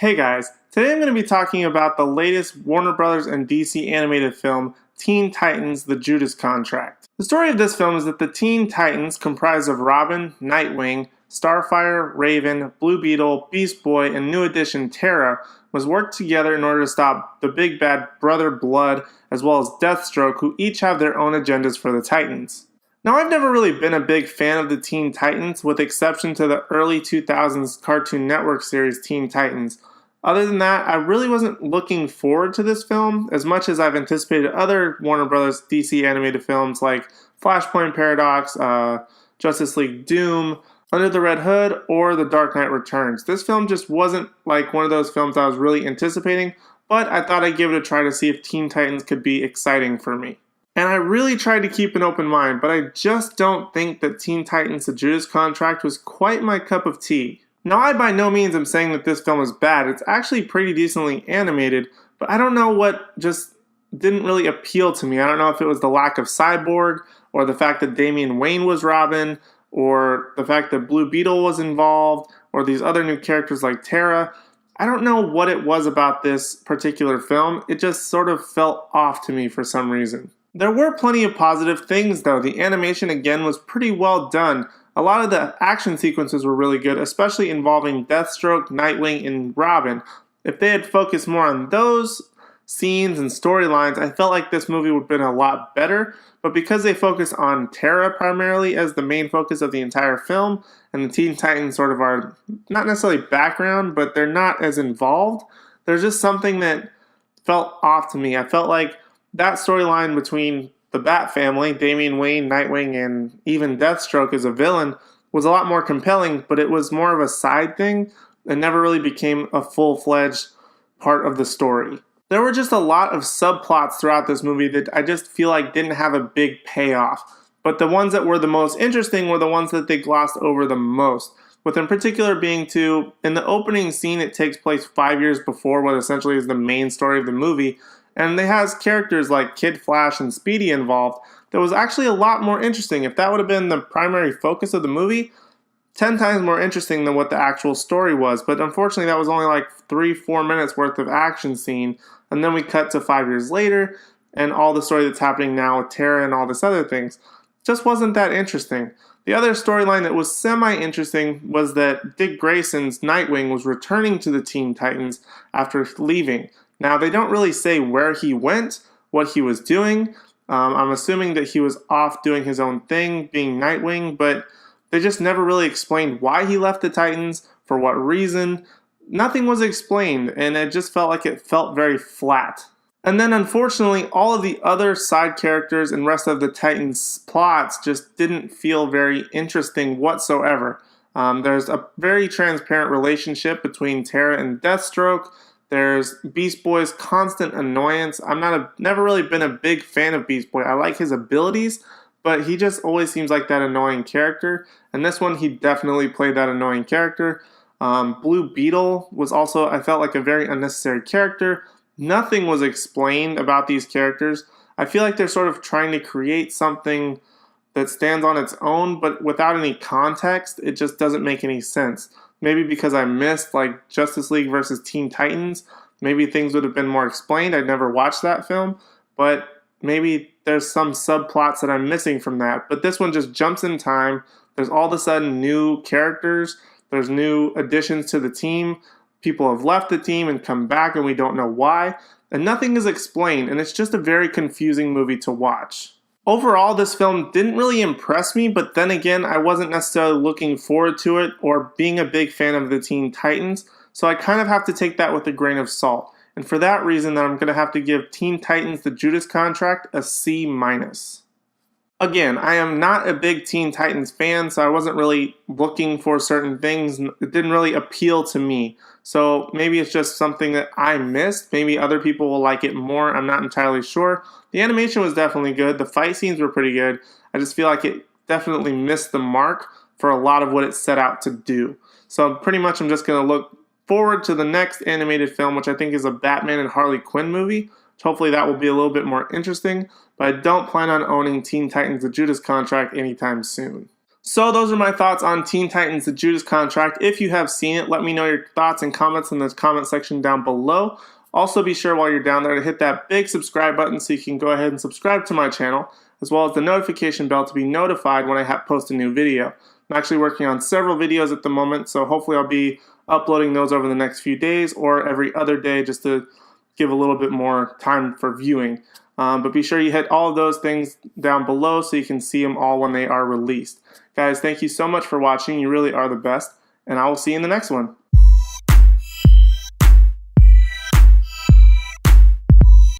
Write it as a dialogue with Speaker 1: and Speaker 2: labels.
Speaker 1: Hey guys, today I'm going to be talking about the latest Warner Brothers and DC animated film, Teen Titans: The Judas Contract. The story of this film is that the Teen Titans, comprised of Robin, Nightwing, Starfire, Raven, Blue Beetle, Beast Boy, and new addition Terra, must work together in order to stop the big bad Brother Blood as well as Deathstroke, who each have their own agendas for the Titans. Now, I've never really been a big fan of the Teen Titans, with exception to the early 2000s Cartoon Network series Teen Titans. Other than that, I really wasn't looking forward to this film as much as I've anticipated other Warner Brothers DC animated films like Flashpoint Paradox, Justice League Doom, Under the Red Hood, or The Dark Knight Returns. This film just wasn't like one of those films I was really anticipating, but I thought I'd give it a try to see if Teen Titans could be exciting for me. And I really tried to keep an open mind, but I just don't think that Teen Titans: The Judas Contract was quite my cup of tea. Now, I by no means am saying that this film is bad. It's actually pretty decently animated, but I don't know what just didn't really appeal to me. I don't know if it was the lack of Cyborg, or the fact that Damian Wayne was Robin, or the fact that Blue Beetle was involved, or these other new characters like Terra. I don't know what it was about this particular film. It just sort of felt off to me for some reason. There were plenty of positive things though. The animation again was pretty well done. A lot of the action sequences were really good, especially involving Deathstroke, Nightwing, and Robin. If they had focused more on those scenes and storylines, I felt like this movie would have been a lot better. But because they focus on Terra primarily as the main focus of the entire film, and the Teen Titans sort of are not necessarily background, but they're not as involved, there's just something that felt off to me. I felt like that storyline between the Bat family, Damian Wayne, Nightwing, and even Deathstroke as a villain, was a lot more compelling, but it was more of a side thing and never really became a full-fledged part of the story. There were just a lot of subplots throughout this movie that I just feel like didn't have a big payoff, but the ones that were the most interesting were the ones that they glossed over the most, with in particular being in the opening scene, it takes place 5 years before what essentially is the main story of the movie, and it has characters like Kid Flash and Speedy involved. That was actually a lot more interesting. If that would have been the primary focus of the movie, 10 times more interesting than what the actual story was. But unfortunately, that was only like 3-4 minutes worth of action scene. And then we cut to 5 years later, and all the story that's happening now with Terra and all this other things just wasn't that interesting. The other storyline that was semi-interesting was that Dick Grayson's Nightwing was returning to the Teen Titans after leaving. Now, they don't really say where he went, what he was doing. I'm assuming that he was off doing his own thing, being Nightwing, but they just never really explained why he left the Titans, for what reason. Nothing was explained, and it just felt like it felt very flat. And then, unfortunately, all of the other side characters and rest of the Titans' plots just didn't feel very interesting whatsoever. There's a very transparent relationship between Terra and Deathstroke. There's Beast Boy's constant annoyance. Never really been a big fan of Beast Boy. I like his abilities, but he just always seems like that annoying character. And this one, he definitely played that annoying character. Blue Beetle was also, I felt like, a very unnecessary character. Nothing was explained about these characters. I feel like they're sort of trying to create something that stands on its own, but without any context, it just doesn't make any sense. Maybe because I missed like Justice League versus Teen Titans, maybe things would have been more explained. I'd never watched that film, but maybe there's some subplots that I'm missing from that. But this one just jumps in time. There's all of a sudden new characters. There's new additions to the team. People have left the team and come back, and we don't know why. And nothing is explained, and it's just a very confusing movie to watch. Overall, this film didn't really impress me, but then again, I wasn't necessarily looking forward to it or being a big fan of the Teen Titans, so I kind of have to take that with a grain of salt. And for that reason, I'm going to have to give Teen Titans: The Judas Contract a C-. Again, I am not a big Teen Titans fan, so I wasn't really looking for certain things. It didn't really appeal to me. So maybe it's just something that I missed. Maybe other people will like it more. I'm not entirely sure. The animation was definitely good. The fight scenes were pretty good. I just feel like it definitely missed the mark for a lot of what it set out to do. So pretty much I'm just going to look forward to the next animated film, which I think is a Batman and Harley Quinn movie. Hopefully that will be a little bit more interesting, but I don't plan on owning Teen Titans: The Judas Contract anytime soon. So those are my thoughts on Teen Titans The Judas Contract. If you have seen it, let me know your thoughts and comments in the comment section down below. Also be sure while you're down there to hit that big subscribe button so you can go ahead and subscribe to my channel, as well as the notification bell to be notified when I post a new video. I'm actually working on several videos at the moment, so hopefully I'll be uploading those over the next few days or every other day just to give a little bit more time for viewing. But be sure you hit all of those things down below so you can see them all when they are released. Guys, thank you so much for watching. You really are the best, and I will see you in the next one.